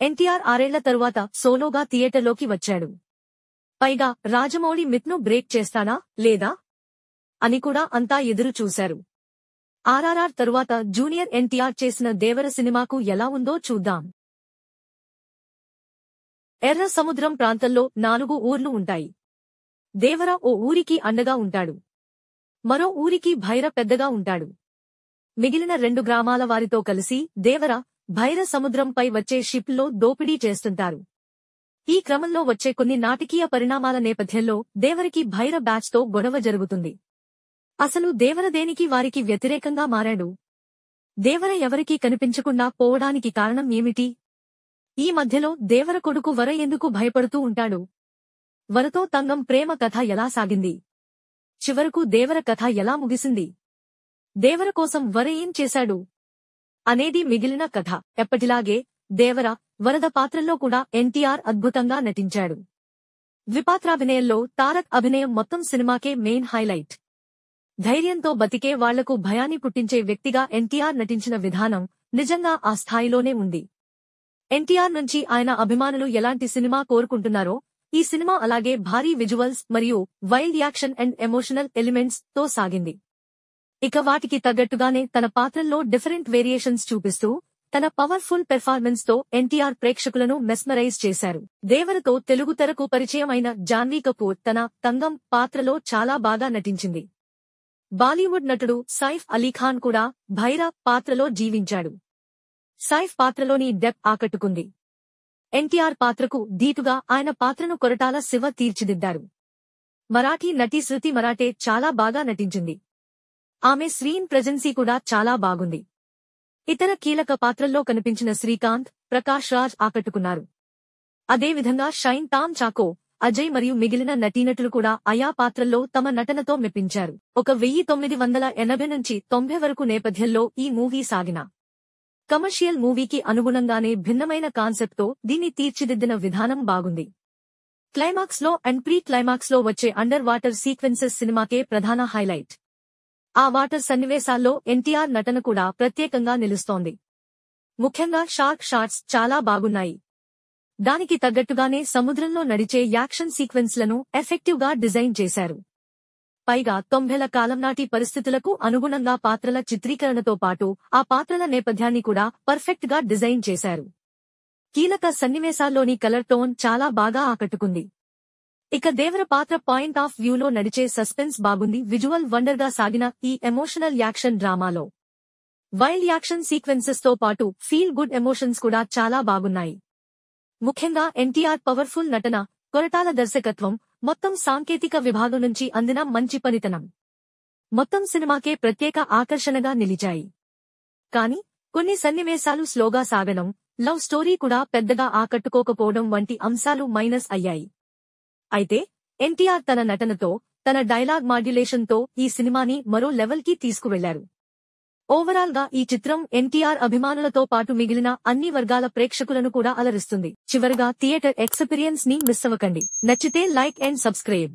ఎన్టీఆర్ 6 ఏళ్ల తరువాత సోలోగా థియేటర్లోకి వచ్చాడు. పైగా రాజమౌళి మిత్ను బ్రేక్ చేస్తాడా లేదా అని కూడా అంతా ఎదురు చూశారు. ఆర్ఆర్ఆర్ తరువాత జూనియర్ ఎన్టీఆర్ చేసిన దేవర సినిమాకు ఎలా ఉందో చూద్దాం. ఎర్ర సముద్రం ప్రాంతంలో 4 ఊర్లు ఉంటాయి. దేవర ఓ ఊరికి అండగా ఉంటాడు. మరో ఊరికి భైర పెద్దగా ఉంటాడు. మిగిలిన 2 గ్రామాల వారితో కలిసి దేవర, భైర సముద్రంపై వచ్చే షిప్లో దోపిడీ చేస్తుంటారు. ఈ క్రమంలో వచ్చే కొన్ని నాటకీయ పరిణామాల నేపథ్యంలో దేవరికి భైర బ్యాచ్తో గొడవ జరుగుతుంది. అసలు దేవర దేనికి వారికి వ్యతిరేకంగా మారాడు? దేవర ఎవరికీ కనిపించకుండా పోవడానికి కారణం ఏమిటి? ఈ మధ్యలో దేవర కొడుకు వర ఎందుకు భయపడుతూ ఉంటాడు? వరతో తంగం ప్రేమ కథ ఎలా సాగింది? చివరకు దేవర కథ ఎలా ముగిసింది? దేవర కోసం వర ఏం చేశాడు అనేది మిగిలిన కథ. ఎప్పటిలాగే దేవర, వరద పాత్రల్లో కూడా ఎన్టీఆర్ అద్భుతంగా నటించాడు. ద్విపాత్రాభినయంలో తారక్ అభినయం మొత్తం సినిమాకే మెయిన్ హైలైట్. ధైర్యంతో బతికే వాళ్లకు భయాన్ని పుట్టించే వ్యక్తిగా ఎన్టీఆర్ నటించిన విధానం నిజంగా ఆ స్థాయిలోనే ఉంది. ఎన్టీఆర్ నుంచి ఆయన అభిమానులు ఎలాంటి సినిమా కోరుకుంటున్నారో ఈ సినిమా అలాగే భారీ విజువల్స్ మరియు wild action and emotional elements తో సాగింది. ఇక వాటికి తగ్గట్టుగానే తన పాత్రల్లో డిఫరెంట్ వేరియేషన్స్ చూపిస్తూ తన పవర్ఫుల్ పెర్ఫార్మెన్స్ తో ఎన్టీఆర్ ప్రేక్షకులను మెస్మరైజ్ చేశారు. దేవరతో తెలుగు తెరకు పరిచయం అయిన జాన్వీ కపూర్ తన తంగం పాత్రలో చాలా బాగా నటించింది. బాలీవుడ్ నటుడు సైఫ్ అలీఖాన్ కూడా భైర పాత్రలో జీవించాడు. సైఫ్ పాత్రలోని డెప్త్ ఆకట్టుకుంది. ఎన్టీఆర్ పాత్రకు ధీటుగా ఆయన పాత్రను కొరటాల శివ తీర్చిదిద్దారు. మరాఠీ నటి శృతి మరాఠే చాలా బాగా నటించింది. ఆమె స్క్రీన్ ప్రెజెన్సీ కూడా చాలా బాగుంది. ఇతర కీలక పాత్రల్లో కనిపించిన శ్రీకాంత్, ప్రకాష్ రాజ్ ఆకట్టుకున్నారు. అదేవిధంగా షైన్ తామ్ చాకో, అజయ్ మరియు మిగిలిన నటీనటులు కూడా ఆయా పాత్రల్లో తమ నటనతో మెప్పించారు. 1980 నుంచి 90 వరకు నేపథ్యంలో ఈ మూవీ సాగిన కమర్షియల్ మూవీకి అనుగుణంగానే భిన్నమైన కాన్సెప్ట్తో దీన్ని తీర్చిదిద్దిన విధానం బాగుంది. క్లైమాక్స్ లో అండ్ ప్రీ క్లైమాక్స్ లో వచ్చే అండర్ వాటర్ సీక్వెన్సెస్ సినిమాకే ప్రధాన హైలైట్. ఆ వాటర్ సన్నివేశాల్లో ఎన్టీఆర్ నటన కూడా ప్రత్యేకంగా నిలుస్తోంది. ముఖ్యంగా షార్క్ షాట్స్ చాలా బాగున్నాయి. దానికి తగ్గట్టుగానే సముద్రంలో నడిచే యాక్షన్ సీక్వెన్స్లను ఎఫెక్టివ్ గా డిజైన్ చేశారు. పైగా 90ల కాలం నాటి పరిస్థితులకు అనుగుణంగా పాత్రల చిత్రీకరణతో పాటు ఆ పాత్రల నేపథ్యాన్ని కూడా పర్ఫెక్ట్ గా డిజైన్ చేశారు. కీలక సన్నివేశాల్లోని కలర్ టోన్ చాలా బాగా ఆకట్టుకుంది. ఇక దేవర పాత్ర పాయింట్ ఆఫ్ వ్యూలో నడిచే సస్పెన్స్ బాగుంది. విజువల్ వండర్ గా సాగిన ఈ ఎమోషనల్ యాక్షన్ డ్రామాలో వైల్డ్ యాక్షన్ సీక్వెన్సెస్ తో పాటు ఫీల్ గుడ్ ఎమోషన్స్ కూడా చాలా బాగున్నాయి. ముఖ్యంగా ఎన్టీఆర్ పవర్ఫుల్ నటన, కొరటాల దర్శకత్వం, మొత్తం సాంకేతిక విభాగం నుంచి అందిన మంచి పనితనం మొత్తం సినిమాకే ప్రత్యేక ఆకర్షణగా నిలిచాయి. కానీ కొన్ని సన్నివేశాలు స్లోగా సాగడం, లవ్ స్టోరీ కూడా పెద్దగా ఆకట్టుకోకపోవడం వంటి అంశాలు మైనస్ అయ్యాయి. అయితే ఎన్టీఆర్ తన నటనతో, తన డైలాగ్ మాడ్యులేషన్ తో ఈ సినిమాని మరో లెవెల్ కి తీసుకువెళ్లారు. ఓవరాల్ గా ఈ చిత్రం ఎన్టీఆర్ అభిమానులతో పాటు మిగిలిన అన్ని వర్గాల ప్రేక్షకులను కూడా అలరిస్తుంది. చివరగా థియేటర్ ఎక్స్‌పీరియన్స్ ని మిస్ అవ్వకండి. నచ్చితే లైక్ అండ్ సబ్స్క్రైబ్.